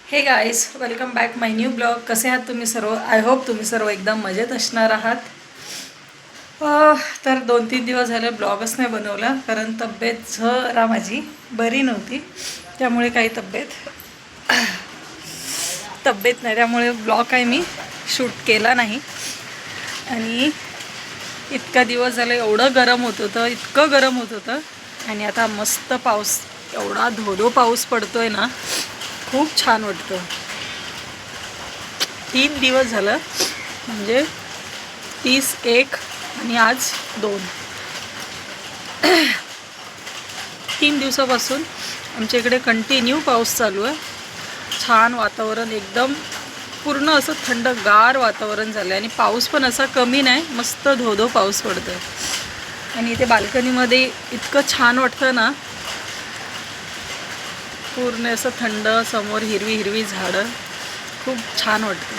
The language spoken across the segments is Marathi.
हे गाईज, वेलकम बॅक माय न्यू ब्लॉग. कसे आहात तुम्ही सर्व? आय होप तुम्ही सर्व एकदम मजेत असणार आहात. तर 2-3 दिवस झाले ब्लॉगच नाही बनवला, कारण तब्येत जरा माझी बरी नव्हती. त्यामुळे काही तब्येत नाही, त्यामुळे ब्लॉग काही मी शूट केला नाही. आणि इतका दिवस झाले एवढं गरम होत होतं, इतकं गरम होत होतं. आणि आता मस्त पाऊस, एवढा धोधो पाऊस पडतोय ना, खूप छान वाटतं. 3 दिवस झालं, म्हणजे 30-1 आणि आज 2. 3 दिवसापासून आमच्या इकडे कंटिन्यू पाऊस चालू आहे. छान वातावरण, एकदम पूर्ण असं थंडगार वातावरण झालं आहे. आणि पाऊस पण असा कमी नाही, मस्त धोधो पाऊस पडतो आहे. आणि इथे बाल्कनीमध्ये इतकं छान वाटतं ना, पूर्ण असं थंड, समोर हिरवी हिरवी झाडं, खूप छान वाटतं.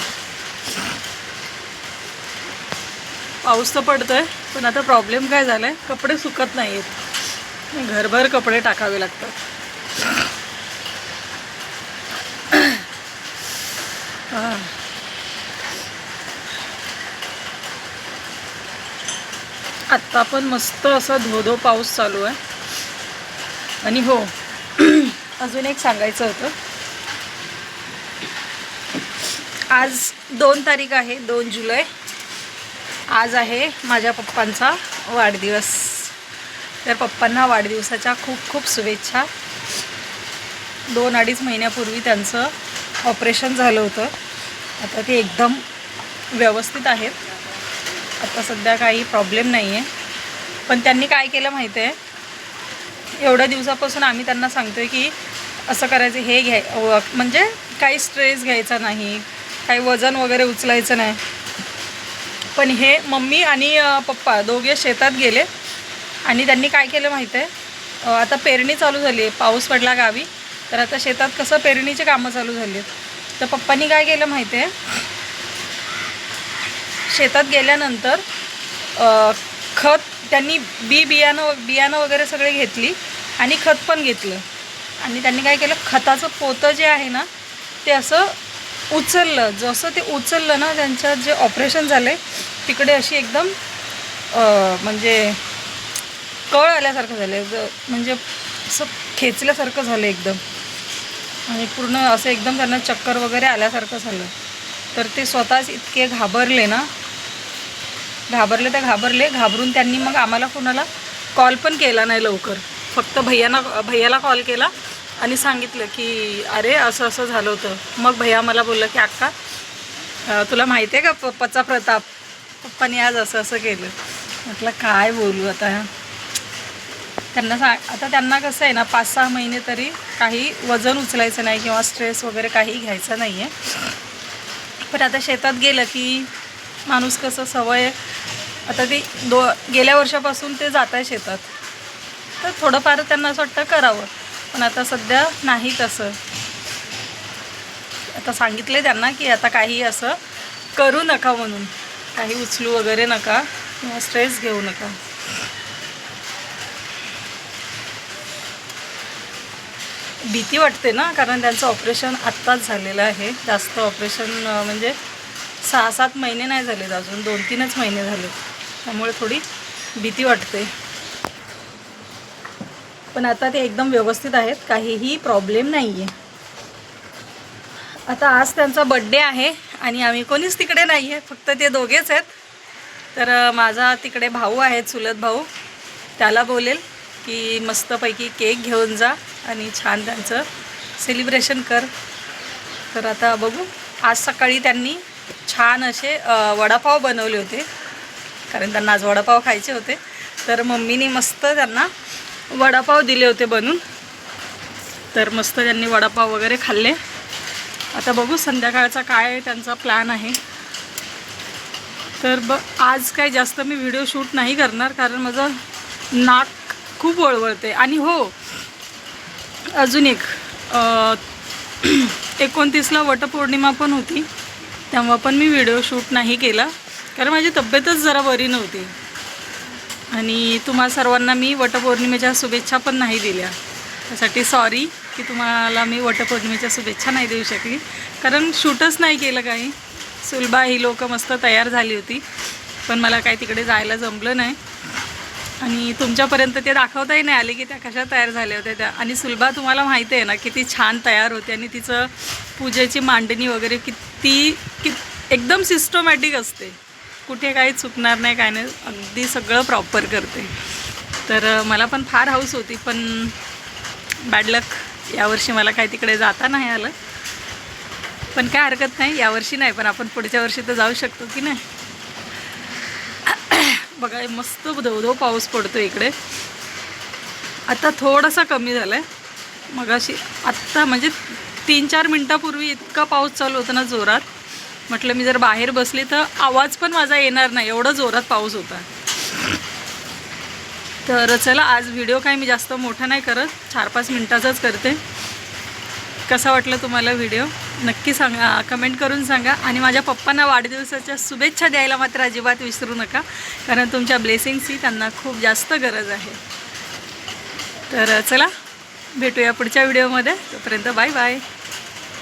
पाऊस तर पडतोय, पण आता प्रॉब्लेम काय झाला आहे, कपडे सुकत नाही आहेत. घरभर कपडे टाकावे लागतात. आत्ता पण मस्त असा धोधो पाऊस चालू आहे. आणि हो, अजून एक सांगायचं होतं. आज 2 तारीख आहे, 2 जुलै. आज आहे माझ्या पप्पांचा वाढदिवस. तर पप्पांना वाढदिवसाच्या खूप खूप शुभेच्छा. 2-2.5 महिन्यापूर्वी त्यांचं ऑपरेशन झालं होतं. आता ते एकदम व्यवस्थित आहेत. आता सध्या काही प्रॉब्लेम नाही आहे. पण त्यांनी काय केलं माहिती आहे, एवढ्या दिवसापासून आम्ही त्यांना सांगतो आहे की असं करायचं, हे म्हणजे काही स्ट्रेस घ्यायचा नाही, काही वजन वगैरे उचलायचं नाही. पण हे मम्मी आणि पप्पा दोघे शेतात गेले. आणि त्यांनी काय केलं माहिती आहे, आता पेरणी चालू झाली आहे, पाऊस पडला गावी, तर आता शेतात कसं पेरणीचे कामं चालू झाली आहेत. तर पप्पांनी काय केलं माहिती आहे, शेतात गेल्यानंतर खत त्यांनी बियाणं वगैरे सगळे घेतली आणि खत पण घेतलं. आणि त्यांनी काय केलं, खताचं पोतं जे आहे ना, ते असं उचललं. जसं ते उचललं ना, त्यांच्यात जे ऑपरेशन झालं तिकडे अशी एकदम म्हणजे कळ आल्यासारखं झालं, म्हणजे असं खेचल्यासारखं झालं एकदम. आणि पूर्ण असं एकदम त्यांना चक्कर वगैरे आल्यासारखं झालं. तर ते स्वतःच इतके घाबरले. घाबरून त्यांनी मग आम्हाला कोणाला कॉल पण केला नाही लवकर. फक्त भैयाला कॉल केला आणि सांगितलं की अरे असं असं झालं होतं. मग भैया मला बोललं की अक्का, तुला माहिती आहे का पप्पाचा प्रताप, पप्पाने आज असं असं केलं. म्हटलं काय बोलू आता. आता त्यांना कसं आहे ना, 5-6 महिने तरी काही वजन उचलायचं नाही किंवा स्ट्रेस वगैरे काही घ्यायचं नाही आहे. पण आता शेतात गेलं की माणूस कसं सवय, आता ते गेल्या वर्षापासून ते जात आहे शेतात, तर थोडंफार त्यांना असं वाटतं करावं. पण आता सध्या नाही तसं. आता सांगितले त्यांना की आता काही असं करू नका म्हणून, काही उचलू वगैरे नका किंवा स्ट्रेस घेऊ नका. भीती वाटते ना, कारण त्यांचं ऑपरेशन आत्ताच झालेलं आहे. जास्त ऑपरेशन म्हणजे 6-7 महिने नाही झालेत अजून, 2-3च महिने झाले. त्यामुळे थोडी भीती वाटते. पण आता ते एकदम व्यवस्थित आहेत, काहीही प्रॉब्लेम नाही आहे. आता आज त्यांचा बड्डे आहे आणि आम्ही कोणीच तिकडे नाही आहे, फक्त ते दोघेच आहेत. तर माझा तिकडे भाऊ आहे, चुलत भाऊ, त्याला बोलेल की मस्तपैकी केक घेऊन जा आणि छान त्यांचं सेलिब्रेशन कर. तर आता बघू. आज सकाळी त्यांनी छान असे वडापाव बनवले होते, कारण त्यांना आज वडापाव खायचे होते. तर मम्मीने मस्त त्यांना वडापाव दिले होते बनवून. तर मस्त त्यांनी वडापाव वगैरे खाल्ले. आता बघू संध्याकाळचा काय त्यांचा प्लॅन आहे. तर आज काय जास्त मी व्हिडिओ शूट नाही करणार, कारण माझं नाक खूप वळवळते. आणि हो, अजून एक 29ला वटपौर्णिमा पण होती, तेव्हा पण मी व्हिडिओ शूट नाही केला, कारण माझी तब्येतच जरा बरी नव्हती. आणि तुम्हा सर्वांना मी वटपौर्णिमेच्या शुभेच्छा पण नाही दिल्या, त्यासाठी सॉरी. की तुम्हाला मी वटपौर्णिमेच्या शुभेच्छा नाही देऊ शकली, कारण शूटच नाही केलं काही. सुलभा ही लोक मस्त तयार झाली होती, पण मला काही तिकडे जायला जमलं नाही आणि तुमच्यापर्यंत ते दाखवताही नाही आले की त्या कशा तयार झाल्या होत्या त्या. आणि सुलभा तुम्हाला माहिती आहे ना किती छान तयार होते आणि तिचं पूजेची मांडणी वगैरे किती एकदम सिस्टमॅटिक असते, कुठे काही चुकणार नाही, काय नाही, अगदी सगळं प्रॉपर करते. तर मला पण फार हौस होती, पण बॅड लक, यावर्षी मला काही तिकडे जाता नाही आलं. पण काय हरकत नाही, यावर्षी नाही पण आपण पुढच्या वर्षी तर जाऊ शकतो की नाही. बघा मस्त धो पाऊस पडतो इकडे. आता थोडासा कमी झाला आहे, मग अशी आत्ता म्हणजे 3-4 मिनटापूर्वी इतका पाऊस चालू होता ना जोरात, म्हटलं मी जर बाहेर बसली तर आवाज पण माझा येणार नाही, एवढं जोरात पाऊस होता. तर चला, आज व्हिडिओ काय मी जास्त मोठा नाही करत, 4-5 मिनटाचाच करते. कसा वाटलं तुम्हाला व्हिडिओ नक्की सांगा, कमेंट करून सांगा. आणि माझ्या पप्पांना वाढदिवसाच्या शुभेच्छा द्यायला मात्र अजिबात विसरू नका, कारण तुमच्या ब्लेसिंग्सची त्यांना खूप जास्त गरज आहे. तर चला, भेटूया पुढच्या व्हिडिओमध्ये, तोपर्यंत बाय बाय.